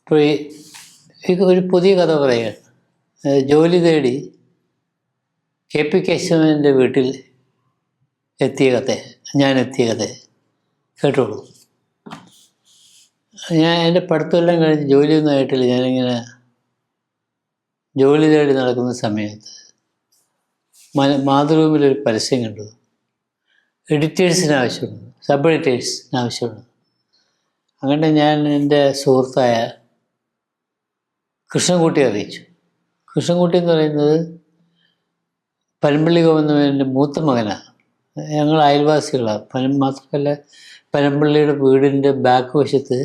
ഇപ്പോൾ ഈ ഒരു പുതിയ കഥ പറയുകയാണ്. ജോലി തേടി KP കേശവൻ്റെ വീട്ടിൽ എത്തിയ കഥ, ഞാൻ എത്തിയ കഥ കേട്ടോളൂ. ഞാൻ എൻ്റെ പഠിത്തമെല്ലാം കഴിഞ്ഞ് ജോലിയൊന്നും ആയിട്ടില്ല. ഞാനിങ്ങനെ ജോലി തേടി നടക്കുന്ന സമയത്ത് മാതൃഭൂമിയിലൊരു പരസ്യം കണ്ടു. എഡിറ്റേഴ്സിന് ആവശ്യമുണ്ട്, സബ് എഡിറ്റേഴ്സിന് ആവശ്യമുണ്ട്. അങ്ങനെ ഞാൻ എൻ്റെ സുഹൃത്തായ കൃഷ്ണൻകുട്ടിയെ അറിയിച്ചു. കൃഷ്ണൻകുട്ടി എന്ന് പറയുന്നത് പനമ്പള്ളി ഗോവിന്ദൻ്റെ മൂത്ത മകനാണ്. ഞങ്ങൾ അയൽവാസികളാണ്. മാത്രമല്ല പനമ്പള്ളിയുടെ വീടിൻ്റെ ബാക്ക് വശത്ത്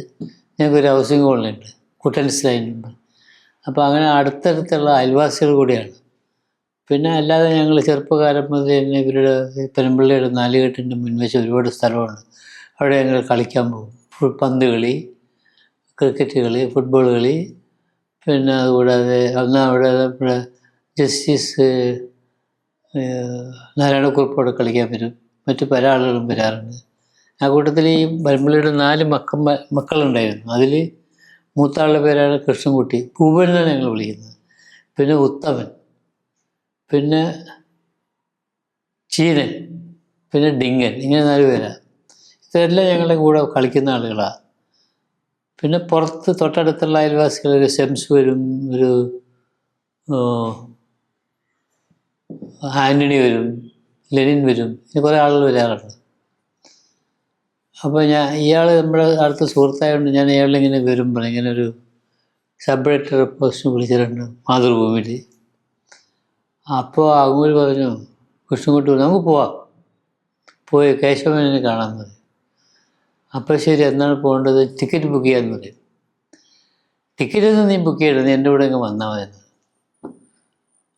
ഞങ്ങൾക്കൊരു ഹൗസിംഗ് കോളനി ഉണ്ട്, കുട്ടൻസ് ലൈനുണ്ട്. അപ്പോൾ അങ്ങനെ അടുത്തടുത്തുള്ള അയൽവാസികൾ കൂടിയാണ്. പിന്നെ അല്ലാതെ ഞങ്ങൾ ചെറുപ്പകാലം മുതൽ തന്നെ ഇവരുടെ പനമ്പള്ളിയുടെ നാലുകെട്ടിൻ്റെ മുൻവശം ഒരുപാട് സ്ഥലമുണ്ട്. അവിടെ ഞങ്ങൾ കളിക്കാൻ പോകും. പന്ത് കളി, ക്രിക്കറ്റ് കളി, ഫുട്ബോൾ കളി. പിന്നെ അതുകൂടാതെ അന്ന് അവിടെ നമ്മുടെ ജസ്റ്റിസ് നാരായണക്കുറുപ്പോടെ കളിക്കാൻ വരും. മറ്റു പല ആളുകളും വരാറുണ്ട്. ആ കൂട്ടത്തിൽ ഈ പനമ്പള്ളിയുടെ 4 മക്കളുണ്ടായിരുന്നു. അതിൽ മൂത്താളുടെ പേരാണ് കൃഷ്ണൻകുട്ടി, പൂവൻ എന്നാണ് ഞങ്ങൾ വിളിക്കുന്നത്. പിന്നെ ഉത്തമൻ, പിന്നെ ചീനൻ, പിന്നെ ഡിങ്കൻ, ഇങ്ങനെ 4 പേരാണ്. ഇതെല്ലാം ഞങ്ങളുടെ കൂടെ കളിക്കുന്ന ആളുകളാണ്. പിന്നെ പുറത്ത് തൊട്ടടുത്തുള്ള അയൽവാസികൾ, ഒരു സെംസ് വരും, ഒരു ആൻ്റണി വരും, ലെനിൻ വരും, ഇങ്ങനെ കുറേ ആളുകൾ വരാറുണ്ട്. അപ്പോൾ ഇയാൾ നമ്മുടെ അടുത്ത സുഹൃത്തായതുകൊണ്ട് ഞാൻ ഇയാളിങ്ങനെ വരുമ്പോൾ ഇങ്ങനെ ഒരു സബ് എഡിറ്റർ പോസ്റ്റ് വിളിച്ചിട്ടുണ്ട് മാതൃഭൂമിയിൽ. അപ്പോൾ അങ്ങോട്ട് പറഞ്ഞു, കൃഷ്ണൻകുട്ടി നമുക്ക് പോയി കേശവനെ കാണാമെന്ന് പറയും. അപ്പോൾ ശരി, എന്നാണ് പോകേണ്ടത്? ടിക്കറ്റ് ബുക്ക് ചെയ്യാമെന്ന് പറയും. ടിക്കറ്റൊന്നും നീ ബുക്ക് ചെയ്യരുത്, നീ എൻ്റെ കൂടെ അങ്ങ് വന്നാൽ മതി.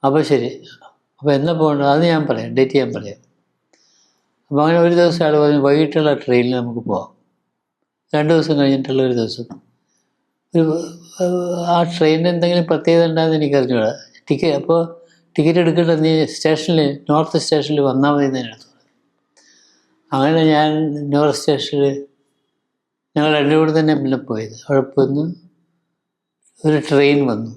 അപ്പോൾ ശരി, അപ്പോൾ എന്നാ പോകേണ്ടത് അത് ഞാൻ പറയാം, ഡേറ്റ് ഞാൻ പറയാം. അപ്പോൾ അങ്ങനെ ഒരു ദിവസം ആൾ പറഞ്ഞു, വൈകിട്ടുള്ള ട്രെയിനിൽ നമുക്ക് പോവാം. 2 ദിവസം കഴിഞ്ഞിട്ടുള്ള ഒരു ദിവസം ആ ട്രെയിനിന് എന്തെങ്കിലും പ്രത്യേകത ഉണ്ടാകുന്ന എനിക്കറിഞ്ഞൂടാ. അപ്പോൾ ടിക്കറ്റ് എടുക്കേണ്ടത് നീ സ്റ്റേഷനിൽ, നോർത്ത് സ്റ്റേഷനിൽ വന്നാൽ മതി എന്ന് എടുത്തു. അങ്ങനെ ഞാൻ നോർത്ത് സ്റ്റേഷനിൽ ഞങ്ങൾ രണ്ടും കൂടെ തന്നെ പിന്നെ പോയത്. അവിടെ പോന്ന് ഒരു ട്രെയിൻ വന്നു.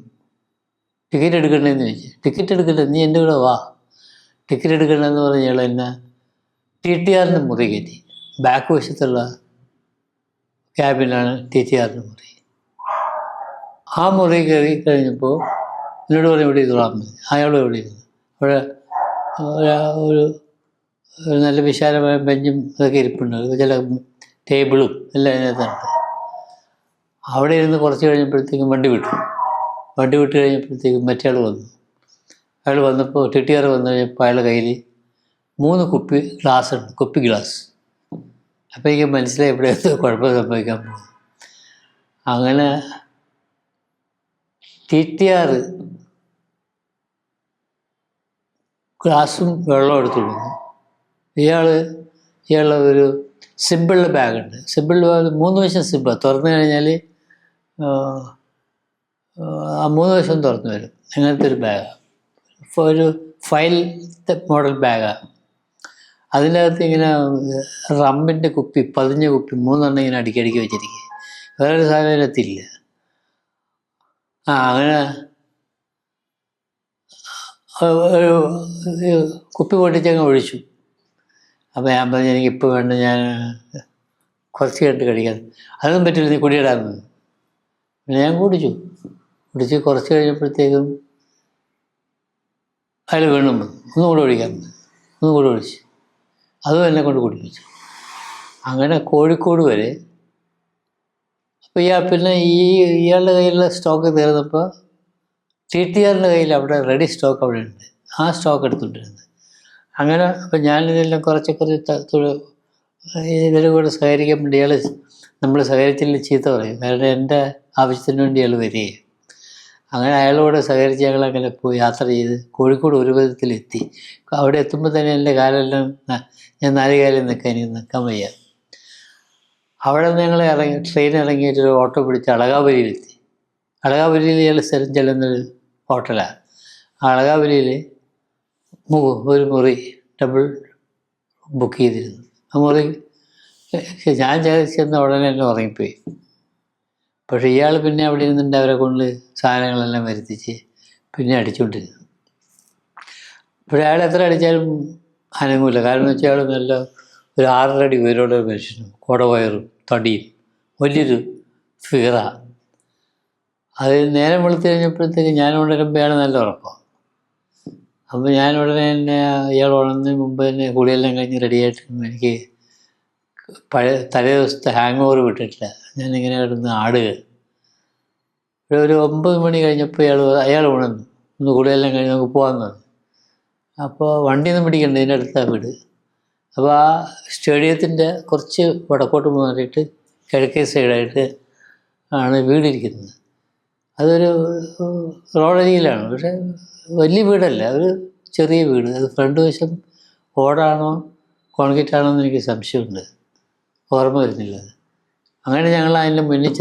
ടിക്കറ്റ് എടുക്കണ്ടേന്ന് ചോദിച്ചു. ടിക്കറ്റ് എടുക്കണ്ട, നീ എൻ്റെ കൂടെ വാ, ടിക്കറ്റ് എടുക്കണ്ടെന്ന് പറഞ്ഞാൽ എന്നെ TTRൻ്റെ മുറി കയറ്റി. ബാക്ക് വശത്തുള്ള ക്യാബിനാണ് TTRൻ്റെ മുറി. ആ മുറി കയറി കഴിഞ്ഞപ്പോൾ എന്നോട് പറഞ്ഞു ഇവിടെ ഇരുന്നാൻ മതി. അയാളും എവിടെ ഇരുന്നു. അവിടെ ഒരു നല്ല വിശാലമായ ബെഞ്ചും ഇതൊക്കെ ഇരിപ്പുണ്ട്, ചില ടേബിളും എല്ലാം അതിനകത്തുണ്ട്. അവിടെ ഇരുന്ന് കുറച്ച് കഴിഞ്ഞപ്പോഴത്തേക്കും വണ്ടി വിട്ട് കഴിഞ്ഞപ്പോഴത്തേക്കും മറ്റേ ആൾ വന്നു. അയാൾ വന്നപ്പോൾ TTR വന്നു കഴിഞ്ഞപ്പോൾ അയാളുടെ കയ്യിൽ 3 കുപ്പി ഗ്ലാസ് ഉണ്ട്, കുപ്പി ഗ്ലാസ്. അപ്പോൾ എനിക്ക് മനസ്സിലായി ഇവിടെ എന്തോ കുഴപ്പം സംഭവിക്കാൻ പോകും. അങ്ങനെ TTR ഗ്ലാസും വെള്ളം എടുത്തു കൊടുക്കുന്നു. ഇയാൾ ഒരു സിമ്പിളിൻ്റെ ബാഗുണ്ട്. സിമ്പിളിൻ്റെ ബാഗ് 3 വശം സിമ്പിൾ തുറന്നു കഴിഞ്ഞാൽ ആ 3 വശം തുറന്നു വരും. അങ്ങനത്തെ ഒരു ബാഗാണ്, ഒരു ഫയൽ മോഡൽ ബാഗാണ്. അതിനകത്ത് ഇങ്ങനെ റമ്മിൻ്റെ കുപ്പി, പതിഞ്ഞ കുപ്പി 3 ഇങ്ങനെ അടുക്കി വെച്ചിരിക്കുക. വേറൊരു സാധനം അതിനകത്തില്ല. അങ്ങനെ കുപ്പി പൊട്ടിച്ചങ്ങ് ഒഴിച്ചു. അപ്പോൾ ഞാൻ പറഞ്ഞു, എനിക്കിപ്പോൾ വേണ്ട, ഞാൻ കുറച്ച് കഴിഞ്ഞിട്ട് കഴിക്കാൻ. അതൊന്നും പറ്റില്ല, നീ കുടിയിടാമെന്ന്. പിന്നെ ഞാൻ കുടിച്ച് കുറച്ച് കഴിഞ്ഞപ്പോഴത്തേക്കും അയാൾ വീണ്ടും വന്നു, ഒന്നും കൂടെ ഒഴിച്ച് അതും എന്നെ കൊണ്ട് കുടിപ്പിച്ചു. അങ്ങനെ കോഴിക്കോട് വരെ. അപ്പോൾ പിന്നെ ഇയാളുടെ കയ്യിലുള്ള സ്റ്റോക്ക് തീർന്നപ്പോൾ TTRൻ്റെ കയ്യിൽ അവിടെ റെഡി സ്റ്റോക്ക് അവിടെ ഉണ്ട്. ആ സ്റ്റോക്ക് എടുത്തുകൊണ്ടിരുന്നത്. അങ്ങനെ അപ്പോൾ ഞാനിതെല്ലാം കുറച്ചൊക്കെ ഇവരുടെ കൂടെ സഹകരിക്കാൻ വേണ്ടി നമ്മൾ സഹകരിച്ചില്ല ചീത്ത പറയും. കാരണം എൻ്റെ ആവശ്യത്തിന് വേണ്ടി അയാൾ വരികയും. അങ്ങനെ അയാളോട് സഹകരിച്ച് ഞങ്ങളങ്ങനെ പോയി യാത്ര ചെയ്ത് കോഴിക്കോട് ഒരു വിധത്തിലെത്തി. അവിടെ എത്തുമ്പോൾ തന്നെ എൻ്റെ കാലെല്ലാം, ഞാൻ 4 കാലിൽ എനിക്ക് നിൽക്കാൻ വയ്യ. അവിടെ നിന്ന് ഞങ്ങൾ ട്രെയിൻ ഇറങ്ങിയിട്ടൊരു ഓട്ടോ പിടിച്ച് അളകാപുരിയിലെത്തി. അളകാപുരിയിൽ ഇയാൾ സ്ഥലം ചെല്ലുന്നൊരു ഹോട്ടലാണ്. അളകാപുരിയിൽ ഒരു മുറി ഡബിൾ ബുക്ക് ചെയ്തിരുന്നു. ആ മുറി ഞാൻ ചെന്ന ഉടനെ തന്നെ ഉറങ്ങിപ്പോയി. പക്ഷേ ഇയാൾ പിന്നെ അവിടെ ഇരുന്നിട്ട് അവരെ കൊണ്ട് സാധനങ്ങളെല്ലാം വരുത്തിച്ച് പിന്നെ അടിച്ചുകൊണ്ടിരുന്നു. പക്ഷേ അയാൾ എത്ര അടിച്ചാലും അനങ്ങൂല. കാരണം എന്ന് വെച്ചാൽ അയാൾ നല്ല ഒരു 6 അടി ഉയരോടെ മനുഷ്യനും കുടവയറും തടിയും വലിയൊരു ഫിഗറാണ്. അത് നേരം വെളുത്ത് കഴിഞ്ഞപ്പോഴത്തേക്ക് ഞാൻ ഉണരുമ്പോൾ അയാൾ നല്ല ഉറക്കം. അപ്പോൾ ഞാൻ ഉടനെ തന്നെ ഇയാൾ ഉണർന്നതിന് മുമ്പ് തന്നെ കുളിയെല്ലാം കഴിഞ്ഞ് റെഡിയായിട്ട് എനിക്ക് തലേ ദിവസത്തെ ഹാങ് ഓവർ വിട്ടിട്ടില്ല. ഞാനിങ്ങനെ കിടന്ന് ആടുക. ഒരു 9 മണി കഴിഞ്ഞപ്പോൾ അയാൾ ഉണർന്നു. ഒന്ന് കുളിയെല്ലാം കഴിഞ്ഞ് നമുക്ക് പോകാമെന്ന് പറഞ്ഞു. അപ്പോൾ വണ്ടിയൊന്നും പിടിക്കണ്ട, ഇതിൻ്റെ അടുത്താണ് വീട്. അപ്പോൾ ആ സ്റ്റേഡിയത്തിൻ്റെ കുറച്ച് വടക്കോട്ട് മാറിയിട്ട് കിഴക്കേ സൈഡായിട്ട് ആണ് വീടിരിക്കുന്നത്. അതൊരു റോഡരികിലാണ്. പക്ഷേ വലിയ വീടല്ല, ഒരു ചെറിയ വീട്. അത് ഫ്രണ്ട് വശം ഓടാണോ കോൺക്രീറ്റ് ആണോ എന്ന് എനിക്ക് സംശയമുണ്ട്, ഓർമ്മ വരുന്നില്ല അത്. അങ്ങനെ ഞങ്ങൾ അതിൻ്റെ മുന്നിൽ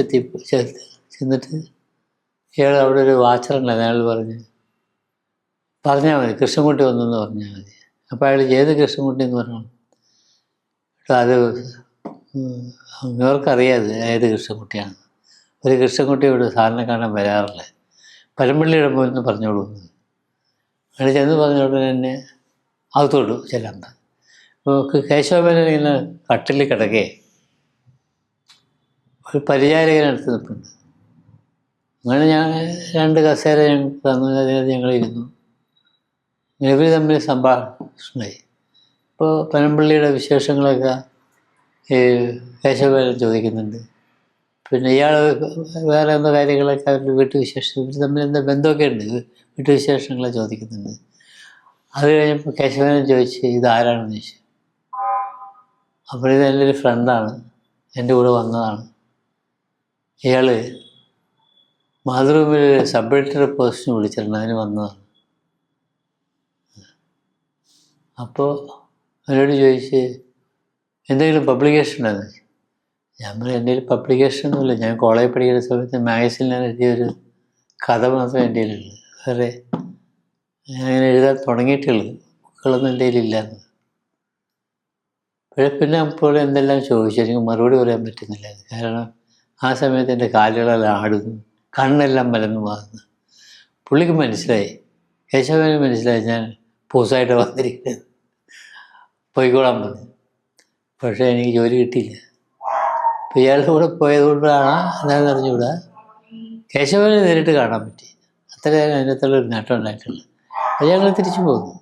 ചെന്നിട്ട് ഇയാൾ അവിടെ ഒരു വാച്ചറുണ്ടായിരുന്നു. അയാൾ പറഞ്ഞാൽ മതി കൃഷ്ണൻകുട്ടി വന്നെന്ന് പറഞ്ഞാൽ മതി. അപ്പോൾ അയാൾ ഏത് കൃഷ്ണൻകുട്ടി എന്ന് പറഞ്ഞു. അത് ഇവർക്കറിയാതെ ഏത് കൃഷ്ണൻകുട്ടിയാണ്. ഒരു കൃഷ്ണൻകുട്ടി ഇവിടെ സാറിനെ കാണാൻ വരാറില്ല, പരമ്പള്ളിയുടെ മുന്നിൽ പറഞ്ഞോളൂ. അയാൾ ചെന്ന് പറഞ്ഞ ഉടനെ തന്നെ അകത്തോട്ടു ചെല്ലാൻ പറഞ്ഞു. അപ്പോൾ കേശവമേനോൻ ഇങ്ങനെ കട്ടിൽ കിടക്കേ ഒരു പരിചാരകനടുത്ത് നിൽപ്പുണ്ട്. അങ്ങനെ ഞാൻ 2 കസേര ഞങ്ങൾക്ക് തന്നു. അതിനകത്ത് ഞങ്ങളിരുന്നു. ഇവർ തമ്മിൽ സംഭാഷണമായി. ഇപ്പോൾ പനമ്പള്ളിയുടെ വിശേഷങ്ങളൊക്കെ ഈ കേശവമേനോൻ ചോദിക്കുന്നുണ്ട്. പിന്നെ ഇയാൾ വേറെ എന്തോ കാര്യങ്ങളൊക്കെ അവരുടെ വീട്ടുവിശേഷം, ഇവർ തമ്മിൽ എന്താ ബന്ധമൊക്കെ ഉണ്ട്, വീട്ടുവിശേഷങ്ങളെ ചോദിക്കുന്നുണ്ട്. അത് കഴിഞ്ഞപ്പോൾ കേശവമേനോൻ ചോദിച്ച് ഇതാരാണെന്ന് ചോദിച്ചു. അപ്പോൾ ഇത് എൻ്റെ ഒരു ഫ്രണ്ടാണ്, എൻ്റെ കൂടെ വന്നതാണ്. ഇയാൾ മാതൃഭൂമിയിൽ സബ് എഡിറ്റർ പോസ്റ്റിന് വിളിച്ചിട്ടുണ്ട്, അതിന് വന്നതാണ്. അപ്പോൾ അവരോട് ചോദിച്ച് എന്തെങ്കിലും പബ്ലിക്കേഷൻ ഉണ്ടെന്ന് ചോദിച്ചു. ഞാൻ പറഞ്ഞു എൻ്റെ പബ്ലിക്കേഷനൊന്നുമില്ല, ഞാൻ കോളേജിൽ പഠിക്കുന്ന സമയത്ത് മാഗസിനിൽ എഴുതിയൊരു കഥ മാത്രമേ എൻ്റെ കയ്യിലുള്ളൂ, വേറെ ഞാൻ എഴുതാൻ തുടങ്ങിയിട്ടുള്ളൂ, ബുക്കുകളൊന്നും എൻ്റെ കയ്യിലില്ലാന്ന്. പിന്നെ അപ്പോൾ എന്തെല്ലാം ചോദിച്ചു, എനിക്ക് മറുപടി പറയാൻ പറ്റുന്നില്ല. കാരണം ആ സമയത്ത് എൻ്റെ കാലുകളെല്ലാം ആടുന്നു, കണ്ണെല്ലാം മലന്നു പോകുന്നു. പുള്ളിക്ക് മനസ്സിലായി, കേശവന് മനസ്സിലായി ഞാൻ പൂസായിട്ട് വന്നിരിക്കുന്നത്, പോയിക്കോളാൻ പറഞ്ഞു. പക്ഷേ എനിക്ക് ജോലി കിട്ടിയില്ല. അപ്പോൾ ഇയാളുടെ കൂടെ പോയതുകൊണ്ടാണ് എന്താണെന്ന് അറിഞ്ഞുകൂടാ, കേശവനെ നേരിട്ട് കാണാൻ പറ്റി. അത്രയും അതിനകത്തുള്ളൊരു നേട്ടം ഉണ്ടായിട്ടുള്ളത്. അത് ഞങ്ങൾ തിരിച്ചു പോകുന്നു.